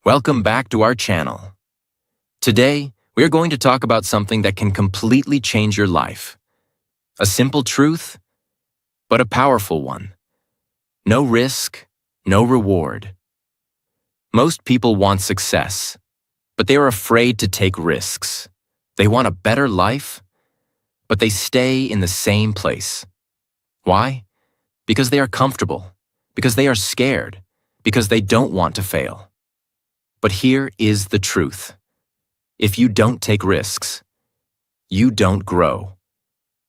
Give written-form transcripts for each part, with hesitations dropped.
Welcome back to our channel. Today, we are going to talk about something that can completely change your life. A simple truth, but a powerful one. No risk, no reward. Most people want success, but they are afraid to take risks. They want a better life, but they stay in the same place. Why? Because they are comfortable, because they are scared, because they don't want to fail. But here is the truth. If you don't take risks, you don't grow.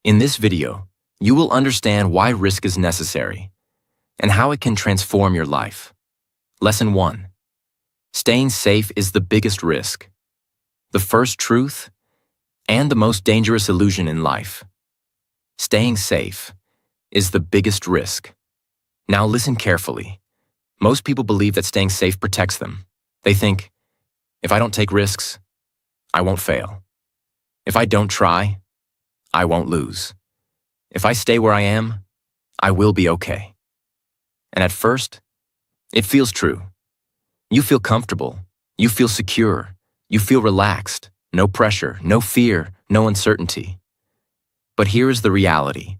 In this video, you will understand why risk is necessary and how it can transform your life. Lesson 1. Staying safe is the biggest risk, the first truth, and the most dangerous illusion in life. Staying safe is the biggest risk. Now listen carefully. Most people believe that staying safe protects them. They think, if I don't take risks, I won't fail. If I don't try, I won't lose. If I stay where I am, I will be okay. And at first, it feels true. You feel comfortable. You feel secure. You feel relaxed. No pressure, no fear, no uncertainty. But here is the reality.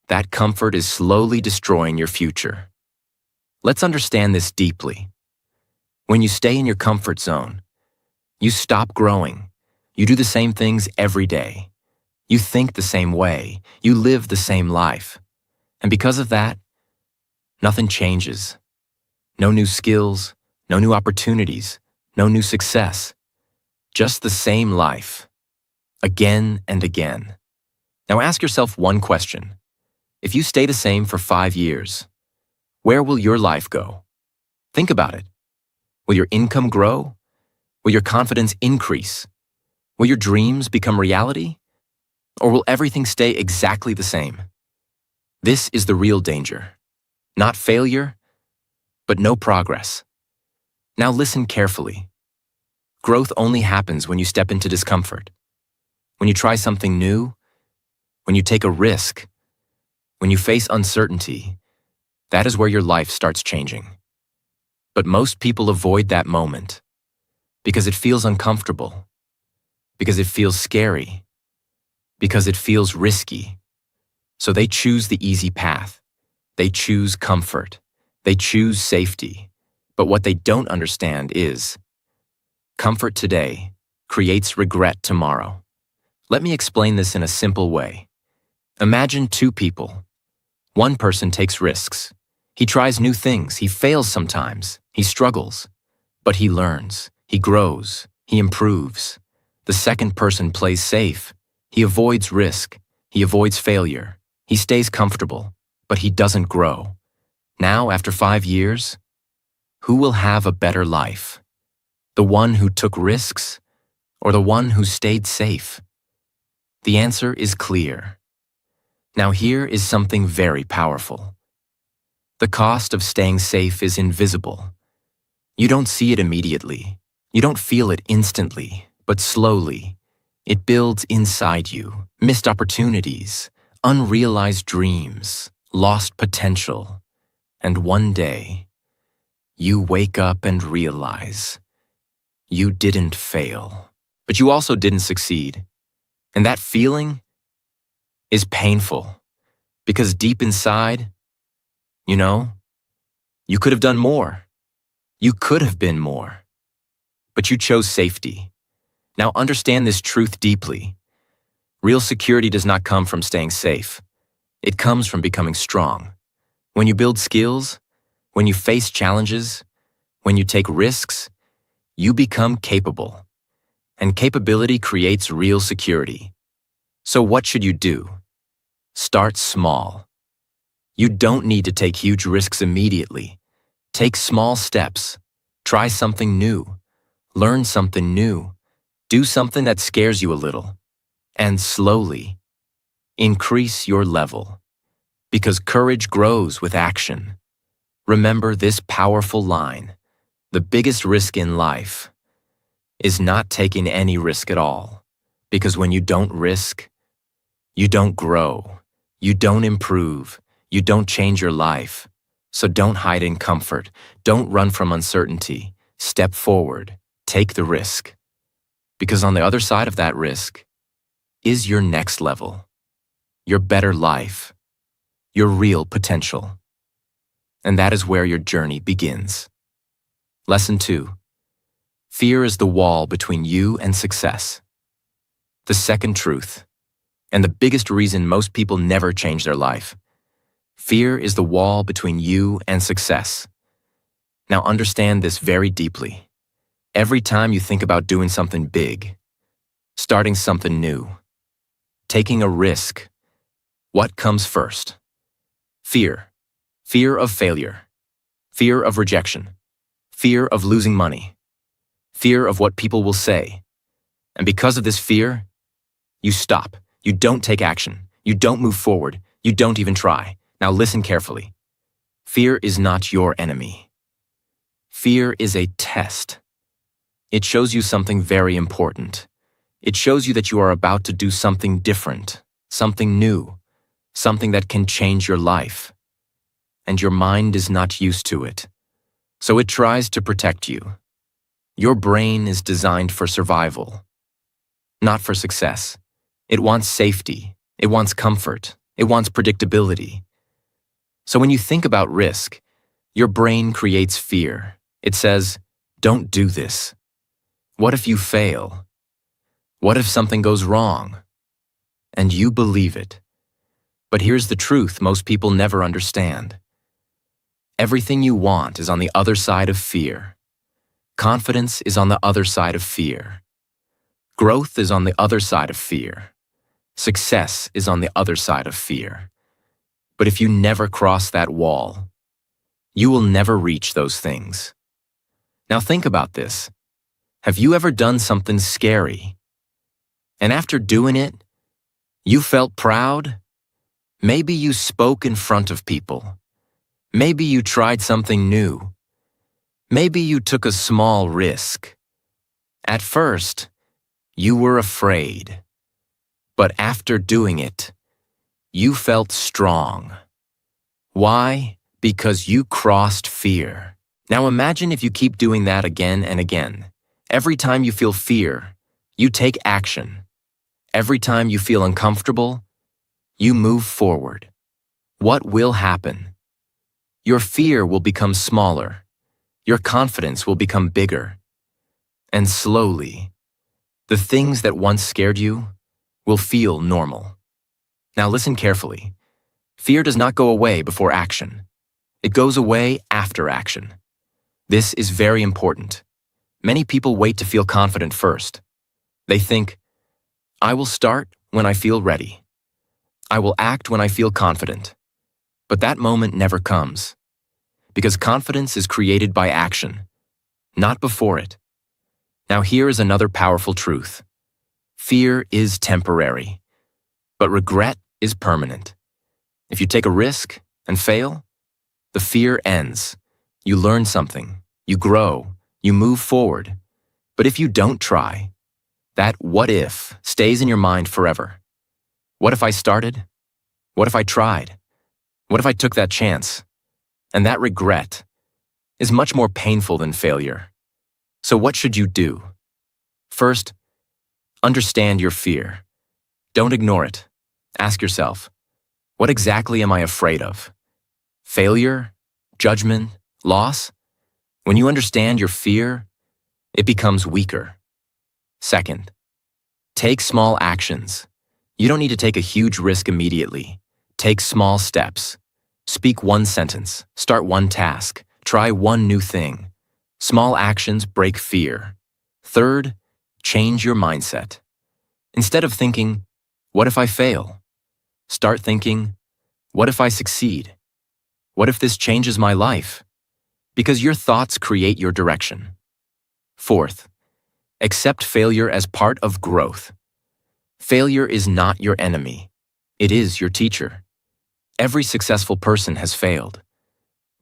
That comfort is slowly destroying your future. Let's understand this deeply. When you stay in your comfort zone, you stop growing. You do the same things every day. You think the same way. You live the same life. And because of that, nothing changes. No new skills, no new opportunities, no new success. Just the same life, again and again. Now ask yourself one question. If you stay the same for 5 years, where will your life go? Think about it. Will your income grow? Will your confidence increase? Will your dreams become reality? Or will everything stay exactly the same? This is the real danger. Not failure, but no progress. Now listen carefully. Growth only happens when you step into discomfort. When you try something new, when you take a risk, when you face uncertainty, that is where your life starts changing. But most people avoid that moment because it feels uncomfortable, because it feels scary, because it feels risky. So they choose the easy path. They choose comfort. They choose safety. But what they don't understand is comfort today creates regret tomorrow. Let me explain this in a simple way. Imagine 2 people. One person takes risks. He tries new things. He fails sometimes. He struggles. But he learns. He grows. He improves. The second person plays safe. He avoids risk. He avoids failure. He stays comfortable, but he doesn't grow. Now, after 5 years, who will have a better life? The one who took risks or the one who stayed safe? The answer is clear. Now here is something very powerful. The cost of staying safe is invisible. You don't see it immediately. You don't feel it instantly, but slowly. It builds inside you. Missed opportunities, unrealized dreams, lost potential. And one day, you wake up and realize you didn't fail, but you also didn't succeed. And that feeling is painful because deep inside, you could have done more. You could have been more, but you chose safety. Now understand this truth deeply. Real security does not come from staying safe. It comes from becoming strong. When you build skills, when you face challenges, when you take risks, you become capable. And capability creates real security. So what should you do? Start small. You don't need to take huge risks immediately. Take small steps. Try something new. Learn something new. Do something that scares you a little. And slowly, increase your level. Because courage grows with action. Remember this powerful line. The biggest risk in life is not taking any risk at all. Because when you don't risk, you don't grow. You don't improve. You don't change your life. So don't hide in comfort. Don't run from uncertainty. Step forward, take the risk. Because on the other side of that risk is your next level, your better life, your real potential. And that is where your journey begins. Lesson 2. Fear is the wall between you and success. The second truth, and the biggest reason most people never change their life. Fear is the wall between you and success. Now understand this very deeply. Every time you think about doing something big, starting something new, taking a risk, what comes first? Fear. Fear of failure. Fear of rejection. Fear of losing money. Fear of what people will say. And because of this fear, you stop. You don't take action. You don't move forward. You don't even try. Now listen carefully. Fear is not your enemy. Fear is a test. It shows you something very important. It shows you that you are about to do something different, something new, something that can change your life. And your mind is not used to it. So it tries to protect you. Your brain is designed for survival, not for success. It wants safety. It wants comfort. It wants predictability. So when you think about risk, your brain creates fear. It says, don't do this. What if you fail? What if something goes wrong? And you believe it. But here's the truth most people never understand. Everything you want is on the other side of fear. Confidence is on the other side of fear. Growth is on the other side of fear. Success is on the other side of fear. But if you never cross that wall, you will never reach those things. Now think about this. Have you ever done something scary? And after doing it, you felt proud? Maybe you spoke in front of people. Maybe you tried something new. Maybe you took a small risk. At first, you were afraid. But after doing it, you felt strong. Why? Because you crossed fear. Now imagine if you keep doing that again and again. Every time you feel fear, you take action. Every time you feel uncomfortable, you move forward. What will happen? Your fear will become smaller. Your confidence will become bigger. And slowly, the things that once scared you will feel normal. Now listen carefully. Fear does not go away before action. It goes away after action. This is very important. Many people wait to feel confident first. They think, I will start when I feel ready. I will act when I feel confident. But that moment never comes. Because confidence is created by action, not before it. Now here is another powerful truth. Fear is temporary, but regret is permanent. If you take a risk and fail, the fear ends. You learn something, you grow, you move forward. But if you don't try, that what if stays in your mind forever. What if I started? What if I tried? What if I took that chance? And that regret is much more painful than failure. So what should you do? First, understand your fear. Don't ignore it. Ask yourself, what exactly am I afraid of? Failure? Judgment? Loss? When you understand your fear, it becomes weaker. Second, take small actions. You don't need to take a huge risk immediately. Take small steps. Speak one sentence. Start one task. Try one new thing. Small actions break fear. Third, change your mindset. Instead of thinking, what if I fail? Start thinking, what if I succeed? What if this changes my life? Because your thoughts create your direction. Fourth, accept failure as part of growth. Failure is not your enemy. It is your teacher. Every successful person has failed.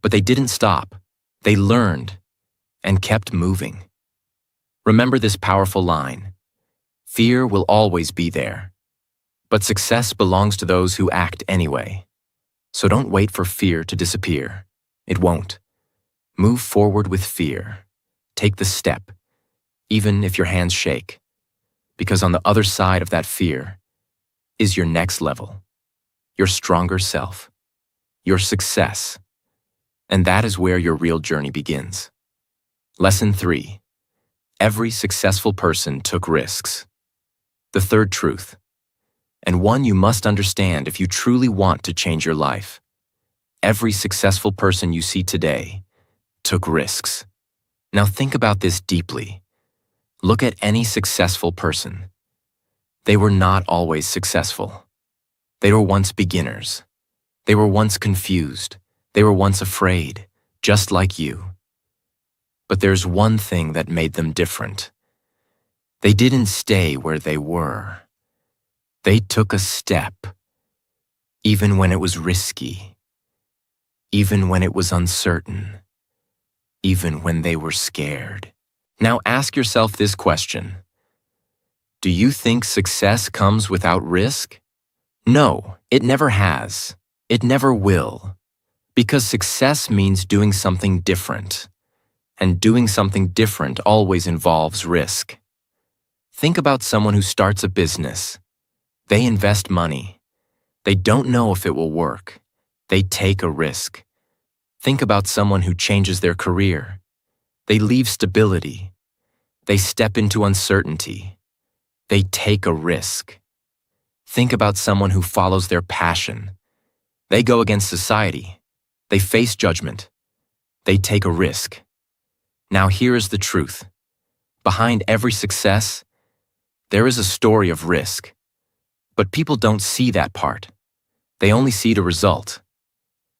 But they didn't stop. They learned and kept moving. Remember this powerful line. Fear will always be there. But success belongs to those who act anyway. So don't wait for fear to disappear. It won't. Move forward with fear. take the step, even if your hands shake. Because on the other side of that fear is your next level, your stronger self, your success. And that is where your real journey begins. Lesson 3. Every successful person took risks. The third truth, and one you must understand if you truly want to change your life. Every successful person you see today took risks. Now think about this deeply. Look at any successful person. They were not always successful. They were once beginners. They were once confused. They were once afraid, just like you. But there's one thing that made them different. They didn't stay where they were. They took a step, even when it was risky, even when it was uncertain, even when they were scared. Now ask yourself this question. Do you think success comes without risk? No, it never has. It never will. Because success means doing something different. And doing something different always involves risk. Think about someone who starts a business. They invest money. They don't know if it will work. They take a risk. Think about someone who changes their career. They leave stability. They step into uncertainty. They take a risk. Think about someone who follows their passion. They go against society. They face judgment. They take a risk. Now here is the truth. Behind every success, there is a story of risk. But people don't see that part. They only see the result.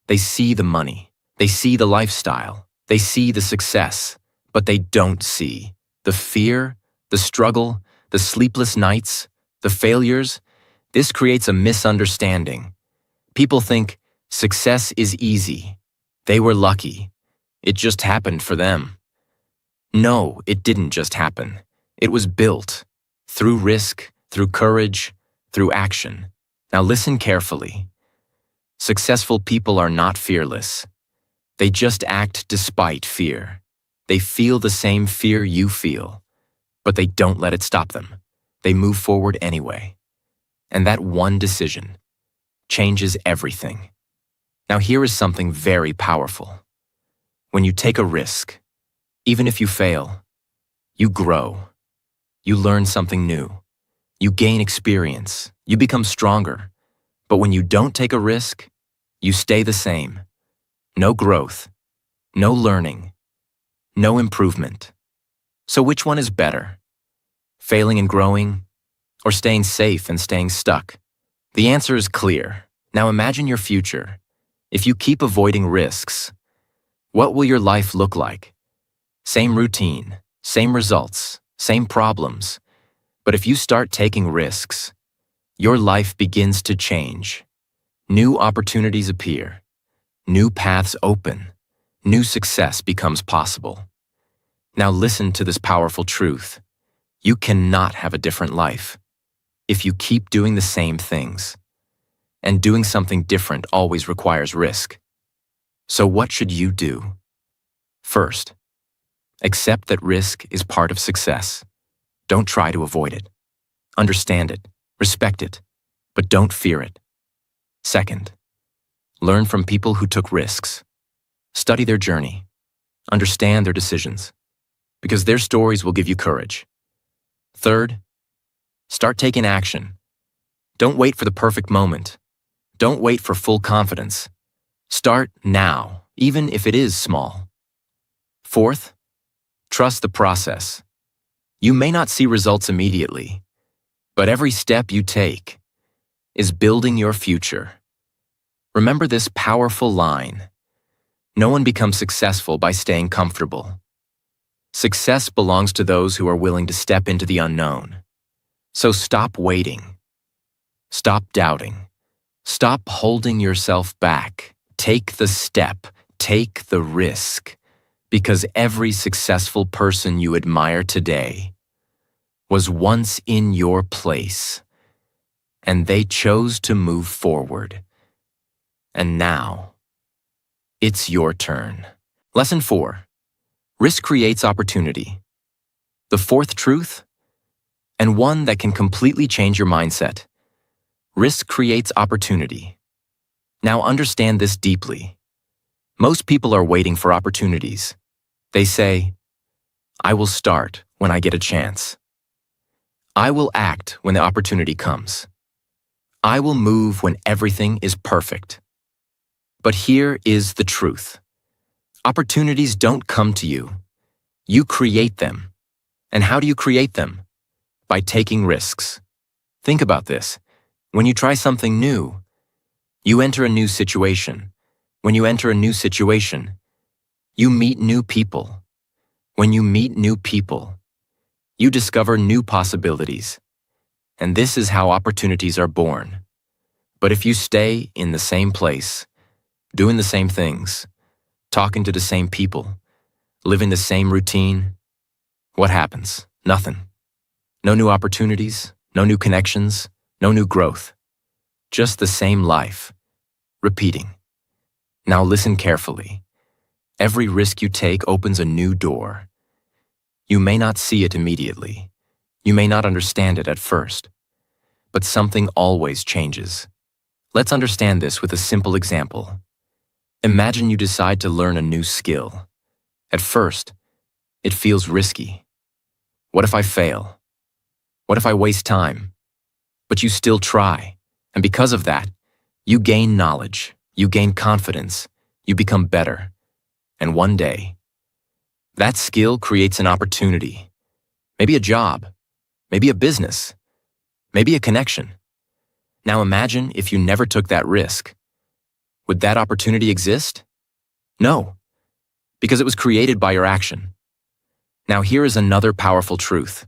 They see the money. They see the lifestyle. They see the success. But they don't see the fear, the struggle, the sleepless nights, the failures. This creates a misunderstanding. People think success is easy. They were lucky. It just happened for them. No, it didn't just happen. It was built through risk, through courage, through action. Now listen carefully. Successful people are not fearless. They just act despite fear. They feel the same fear you feel, but they don't let it stop them. They move forward anyway. And that one decision changes everything. Now here is something very powerful. When you take a risk, even if you fail, you grow. You learn something new. You gain experience. You become stronger. But when you don't take a risk, you stay the same. No growth, no learning, no improvement. So which one is better? Failing and growing, or staying safe and staying stuck? The answer is clear. Now imagine your future. If you keep avoiding risks, what will your life look like? Same routine, same results, same problems. But if you start taking risks, your life begins to change. New opportunities appear. New paths open. New success becomes possible. Now listen to this powerful truth. You cannot have a different life if you keep doing the same things. And doing something different always requires risk. So what should you do? First, accept that risk is part of success. Don't try to avoid it. Understand it, respect it, but don't fear it. Second, learn from people who took risks. Study their journey. Understand their decisions, because their stories will give you courage. Third, start taking action. Don't wait for the perfect moment. Don't wait for full confidence. Start now, even if it is small. Fourth, trust the process. You may not see results immediately, but every step you take is building your future. Remember this powerful line. No one becomes successful by staying comfortable. Success belongs to those who are willing to step into the unknown. So stop waiting. Stop doubting. Stop holding yourself back. Take the step. Take the risk. Because every successful person you admire today was once in your place, and they chose to move forward. And now, it's your turn. Lesson 4. Risk creates opportunity. The fourth truth, and one that can completely change your mindset. Risk creates opportunity. Now understand this deeply. Most people are waiting for opportunities. They say, I will start when I get a chance. I will act when the opportunity comes. I will move when everything is perfect. But here is the truth. Opportunities don't come to you. You create them. And how do you create them? By taking risks. Think about this. When you try something new, you enter a new situation. When you enter a new situation, you meet new people. When you meet new people, you discover new possibilities. And this is how opportunities are born. But if you stay in the same place, doing the same things, talking to the same people, living the same routine, what happens? Nothing. No new opportunities, no new connections, no new growth. Just the same life, repeating. Now listen carefully. Every risk you take opens a new door. You may not see it immediately. You may not understand it at first. But something always changes. Let's understand this with a simple example. Imagine you decide to learn a new skill. At first, it feels risky. What if I fail? What if I waste time? But you still try, and because of that, you gain knowledge, you gain confidence, you become better. And one day, that skill creates an opportunity. Maybe a job, maybe a business, maybe a connection. Now imagine if you never took that risk. Would that opportunity exist? No, because it was created by your action. Now here is another powerful truth.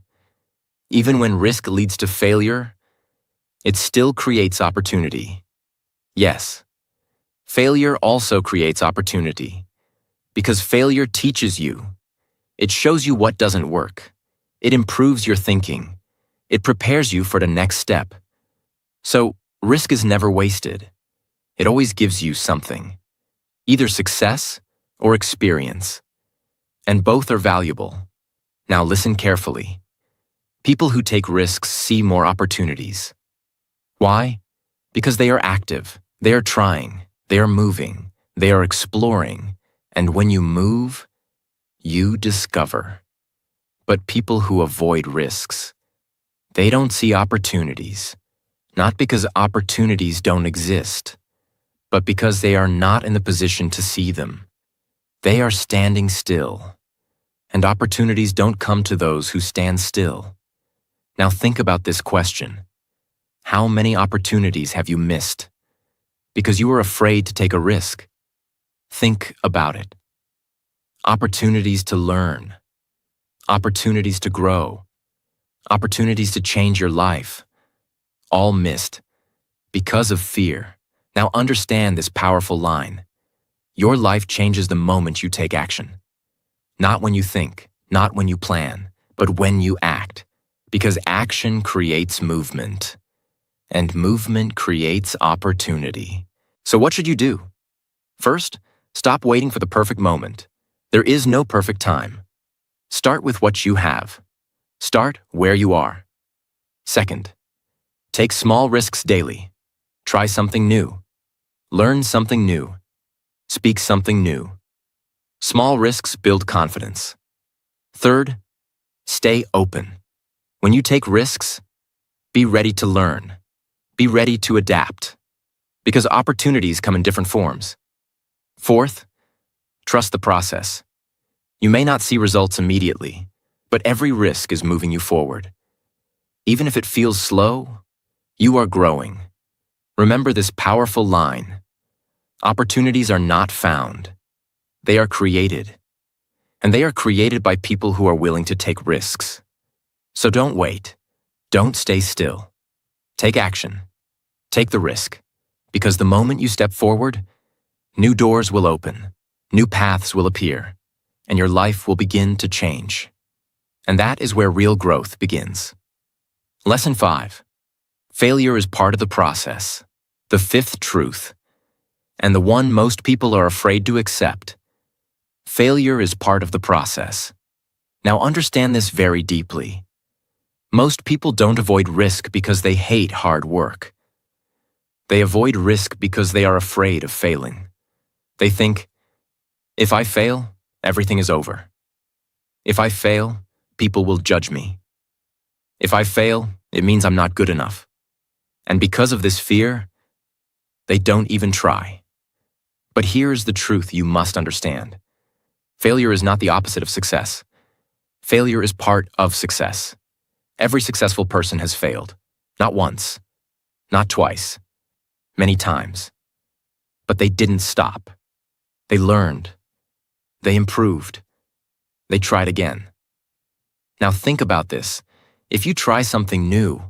Even when risk leads to failure, it still creates opportunity. Yes, failure also creates opportunity. Because failure teaches you. It shows you what doesn't work. It improves your thinking. It prepares you for the next step. So, risk is never wasted. It always gives you something. Either success or experience. And both are valuable. Now listen carefully. People who take risks see more opportunities. Why? Because they are active, they are trying, they are moving, they are exploring, and when you move, you discover. But people who avoid risks, they don't see opportunities, not because opportunities don't exist, but because they are not in the position to see them. They are standing still, and opportunities don't come to those who stand still. Now think about this question. How many opportunities have you missed? Because you were afraid to take a risk. Think about it. Opportunities to learn. Opportunities to grow. Opportunities to change your life. All missed because of fear. Now understand this powerful line. Your life changes the moment you take action. Not when you think, not when you plan, but when you act. Because action creates movement. And movement creates opportunity. So what should you do? First, stop waiting for the perfect moment. There is no perfect time. Start with what you have. Start where you are. Second, take small risks daily. Try something new. Learn something new. Speak something new. Small risks build confidence. Third, stay open. When you take risks, be ready to learn. Be ready to adapt. Because opportunities come in different forms. Fourth, trust the process. You may not see results immediately, but every risk is moving you forward. Even if it feels slow, you are growing. Remember this powerful line. Opportunities are not found. They are created. And they are created by people who are willing to take risks. So don't wait. Don't stay still. Take action. Take the risk. Because the moment you step forward, new doors will open, new paths will appear, and your life will begin to change. And that is where real growth begins. Lesson 5. Failure is part of the process. The fifth truth, and the one most people are afraid to accept. Failure is part of the process. Now understand this very deeply. Most people don't avoid risk because they hate hard work. They avoid risk because they are afraid of failing. They think, if I fail, everything is over. If I fail, people will judge me. If I fail, it means I'm not good enough. And because of this fear, they don't even try. But here's the truth you must understand. Failure is not the opposite of success. Failure is part of success. Every successful person has failed. Not once, not twice, many times. But they didn't stop. They learned. They improved. They tried again. Now think about this. If you try something new,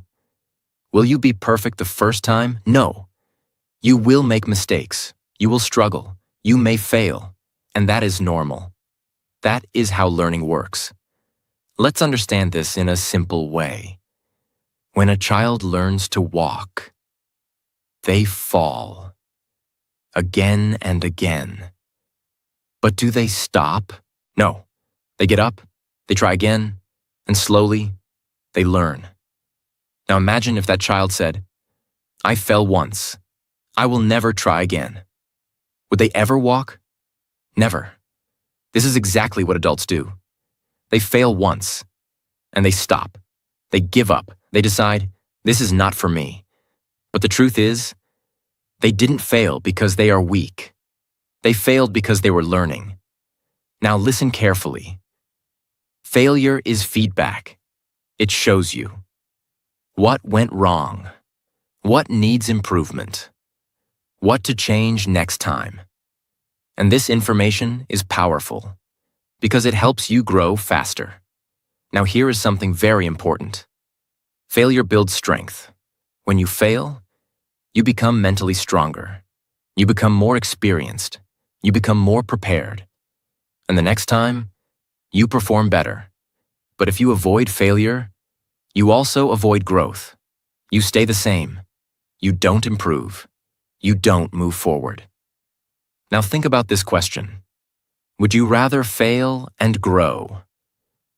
will you be perfect the first time? No. You will make mistakes. You will struggle. You may fail. And that is normal. That is how learning works. Let's understand this in a simple way. When a child learns to walk, they fall again and again. But do they stop? No. They get up, they try again, and slowly, they learn. Now imagine if that child said, I fell once. I will never try again. Would they ever walk? Never. This is exactly what adults do. They fail once, and they stop. They give up. They decide, this is not for me. But the truth is, they didn't fail because they are weak. They failed because they were learning. Now listen carefully. Failure is feedback. It shows you what went wrong, what needs improvement, what to change next time. And this information is powerful because it helps you grow faster. Now here is something very important. Failure builds strength. When you fail, you become mentally stronger. You become more experienced. You become more prepared. And the next time, you perform better. But if you avoid failure, you also avoid growth. You stay the same. You don't improve. You don't move forward. Now think about this question. Would you rather fail and grow,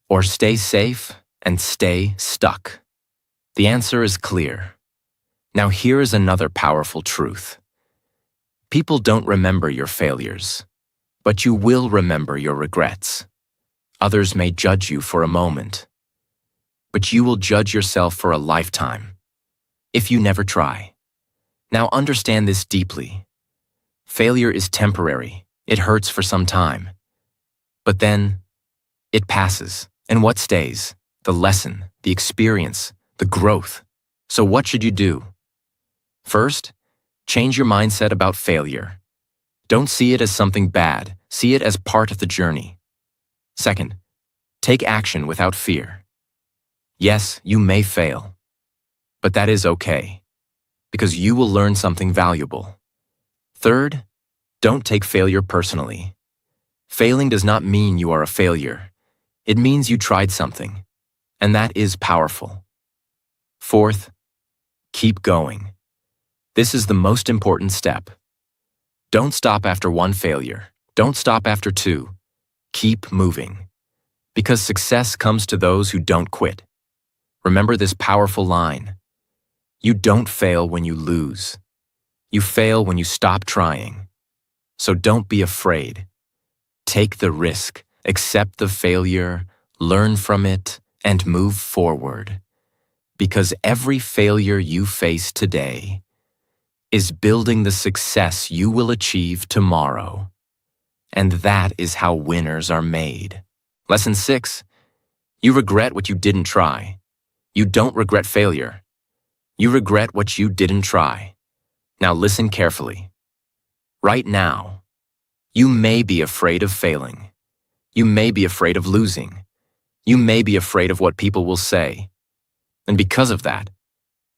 or stay safe and stay stuck? The answer is clear. Now here is another powerful truth. People don't remember your failures, but you will remember your regrets. Others may judge you for a moment, but you will judge yourself for a lifetime if you never try. Now understand this deeply. Failure is temporary. It hurts for some time. But then, it passes. And what stays? The lesson, the experience, the growth. So what should you do? First, change your mindset about failure. Don't see it as something bad. See it as part of the journey. Second, take action without fear. Yes, you may fail, but that is okay, because you will learn something valuable. Third, don't take failure personally. Failing does not mean you are a failure. It means you tried something, and that is powerful. Fourth, keep going. This is the most important step. Don't stop after one failure. Don't stop after two. Keep moving. Because success comes to those who don't quit. Remember this powerful line. You don't fail when you lose. You fail when you stop trying. So don't be afraid. Take the risk, accept the failure, learn from it, and move forward. Because every failure you face today is building the success you will achieve tomorrow. And that is how winners are made. Lesson 6. You regret what you didn't try. You don't regret failure. You regret what you didn't try. Now listen carefully. Right now, you may be afraid of failing. You may be afraid of losing. You may be afraid of what people will say. And because of that,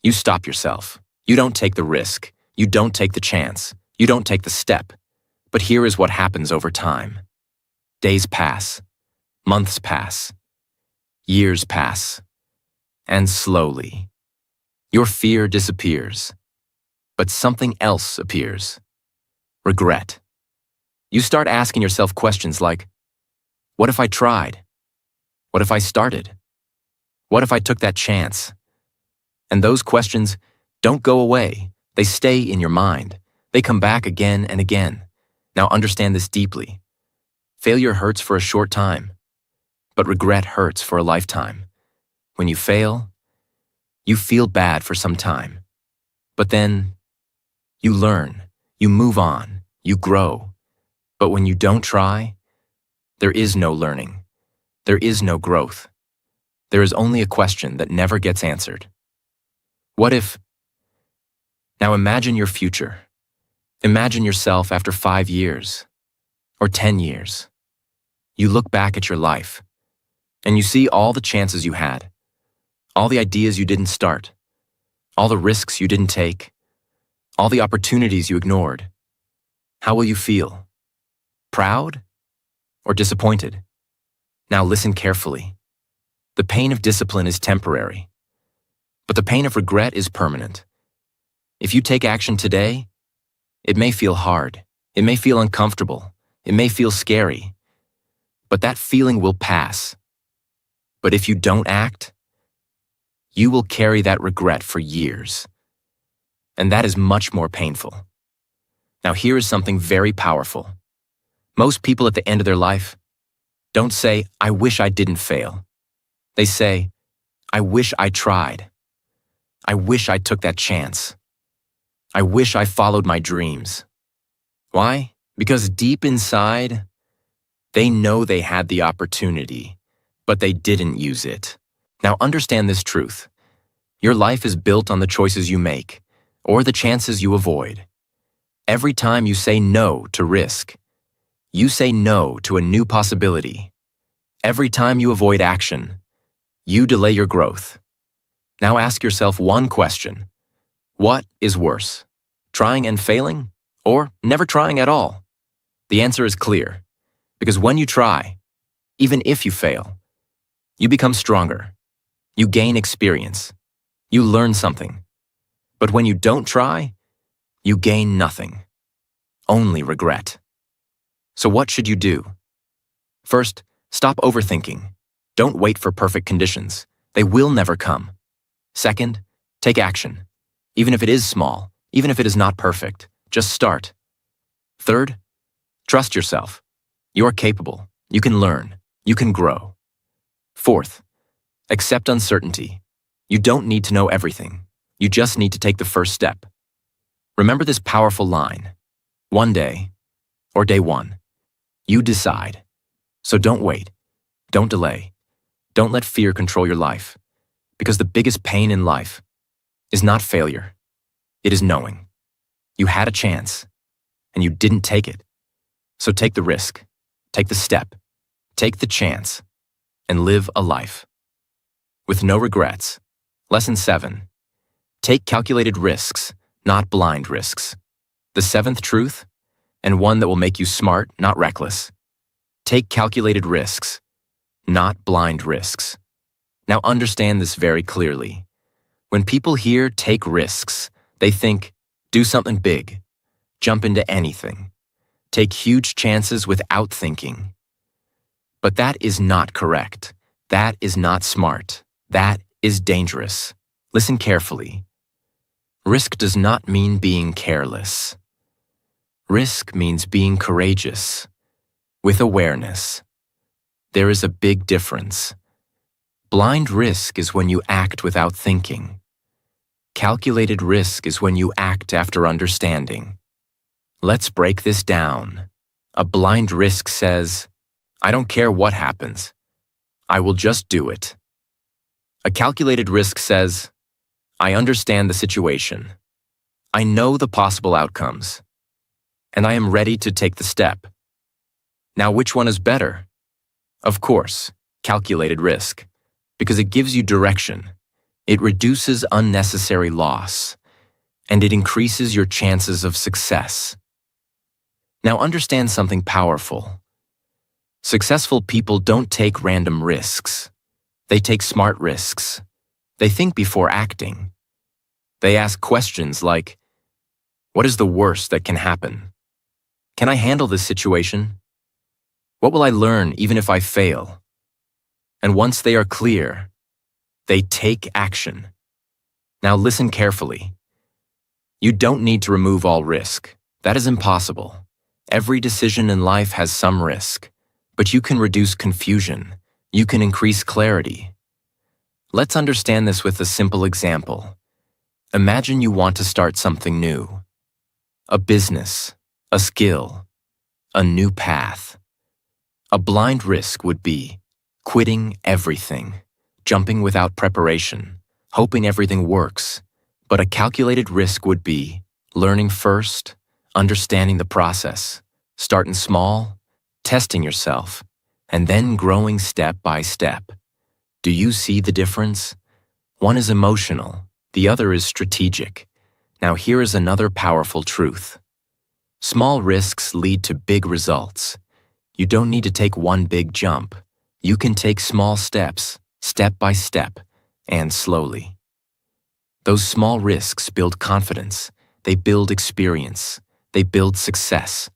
you stop yourself. You don't take the risk. You don't take the chance. You don't take the step. But here is what happens over time. Days pass. Months pass. Years pass. And slowly, your fear disappears. But something else appears. Regret. You start asking yourself questions like, What if I tried? What if I started? What if I took that chance? And those questions don't go away. They stay in your mind. They come back again and again. Now understand this deeply. Failure hurts for a short time, but regret hurts for a lifetime. When you fail, you feel bad for some time. But then you learn, you move on, you grow. But when you don't try, there is no learning. There is no growth. There is only a question that never gets answered. What if? Now imagine your future. Imagine yourself after 5 years or 10 years. You look back at your life and you see all the chances you had, all the ideas you didn't start, all the risks you didn't take, all the opportunities you ignored. How will you feel? Proud or disappointed? Now listen carefully. The pain of discipline is temporary, but the pain of regret is permanent. If you take action today, it may feel hard, it may feel uncomfortable, it may feel scary, but that feeling will pass. But if you don't act, you will carry that regret for years. And that is much more painful. Now here is something very powerful. Most people at the end of their life don't say, "I wish I didn't fail." They say, "I wish I tried. I wish I took that chance. I wish I followed my dreams." Why? Because deep inside, they know they had the opportunity, but they didn't use it. Now understand this truth. Your life is built on the choices you make, or the chances you avoid. Every time you say no to risk, you say no to a new possibility. Every time you avoid action, you delay your growth. Now ask yourself one question. What is worse, trying and failing, or never trying at all? The answer is clear, because when you try, even if you fail, you become stronger. You gain experience. You learn something. But when you don't try, you gain nothing, only regret. So what should you do? First, stop overthinking. Don't wait for perfect conditions. They will never come. Second, take action. Even if it is small, even if it is not perfect, just start. Third, trust yourself. You are capable. You can learn. You can grow. Fourth, accept uncertainty. You don't need to know everything. You just need to take the first step. Remember this powerful line. One day, or day one, you decide. So don't wait. Don't delay. Don't let fear control your life. Because the biggest pain in life is not failure. It is knowing. You had a chance, and you didn't take it. So take the risk. Take the step. Take the chance, and live a life with no regrets. Lesson 7. Take calculated risks, not blind risks. The seventh truth, and one that will make you smart, not reckless. Take calculated risks, not blind risks. Now understand this very clearly. When people hear take risks, they think, do something big, jump into anything, take huge chances without thinking. But that is not correct. That is not smart. That is dangerous. Listen carefully. Risk does not mean being careless. Risk means being courageous, with awareness. There is a big difference. Blind risk is when you act without thinking. Calculated risk is when you act after understanding. Let's break this down. A blind risk says, I don't care what happens. I will just do it. A calculated risk says, I understand the situation. I know the possible outcomes. And I am ready to take the step. Now, which one is better? Of course, calculated risk, because it gives you direction. It reduces unnecessary loss, and it increases your chances of success. Now understand something powerful. Successful people don't take random risks. They take smart risks. They think before acting. They ask questions like, what is the worst that can happen? Can I handle this situation? What will I learn even if I fail? And once they are clear, they take action. Now listen carefully. You don't need to remove all risk. That is impossible. Every decision in life has some risk, but you can reduce confusion. You can increase clarity. Let's understand this with a simple example. Imagine you want to start something new. A business, a skill, a new path. A blind risk would be quitting everything, jumping without preparation, hoping everything works. But a calculated risk would be learning first, understanding the process, starting small, testing yourself, and then growing step by step. Do you see the difference? One is emotional, the other is strategic. Now here is another powerful truth. Small risks lead to big results. You don't need to take one big jump. You can take small steps, step by step, and slowly. Those small risks build confidence, they build experience, they build success.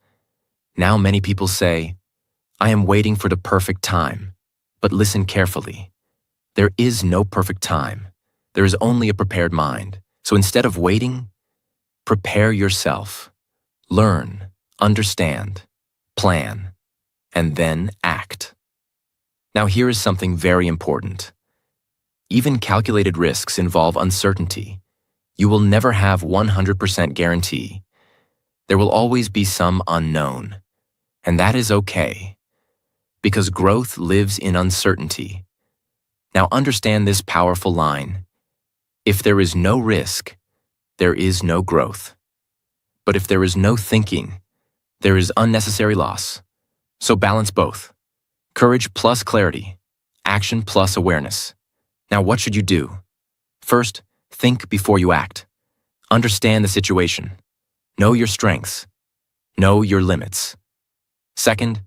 Now many people say, I am waiting for the perfect time. But listen carefully. There is no perfect time. There is only a prepared mind. So instead of waiting, prepare yourself. Learn, understand, plan, and then act. Now here is something very important. Even calculated risks involve uncertainty. You will never have 100% guarantee. There will always be some unknown. And that is okay, because growth lives in uncertainty. Now understand this powerful line. If there is no risk, there is no growth. But if there is no thinking, there is unnecessary loss. So balance both. Courage plus clarity, action plus awareness. Now what should you do? First, think before you act. Understand the situation. Know your strengths. Know your limits. Second,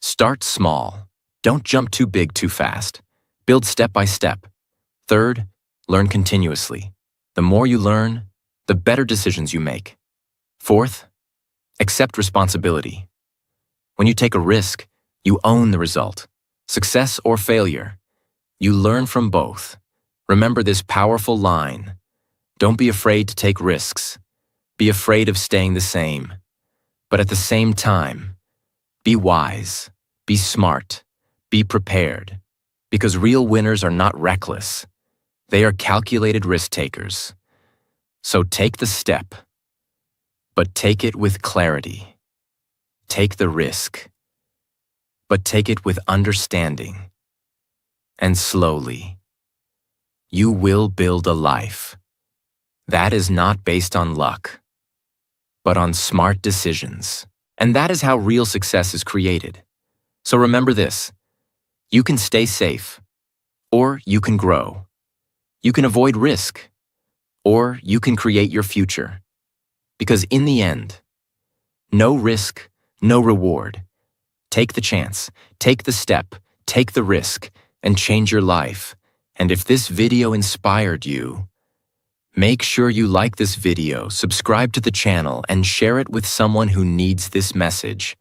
start small. Don't jump too big too fast. Build step by step. Third, learn continuously. The more you learn, the better decisions you make. Fourth, accept responsibility. When you take a risk, you own the result, success or failure. You learn from both. Remember this powerful line. Don't be afraid to take risks. Be afraid of staying the same. But at the same time, be wise, be smart, be prepared. Because real winners are not reckless. They are calculated risk takers. So take the step, but take it with clarity. Take the risk, but take it with understanding. And slowly, you will build a life that is not based on luck, but on smart decisions. And that is how real success is created. So remember this. You can stay safe, or you can grow. You can avoid risk, or you can create your future. Because in the end, no risk, no reward. Take the chance, take the step, take the risk, and change your life. And if this video inspired you, make sure you like this video, subscribe to the channel, and share it with someone who needs this message.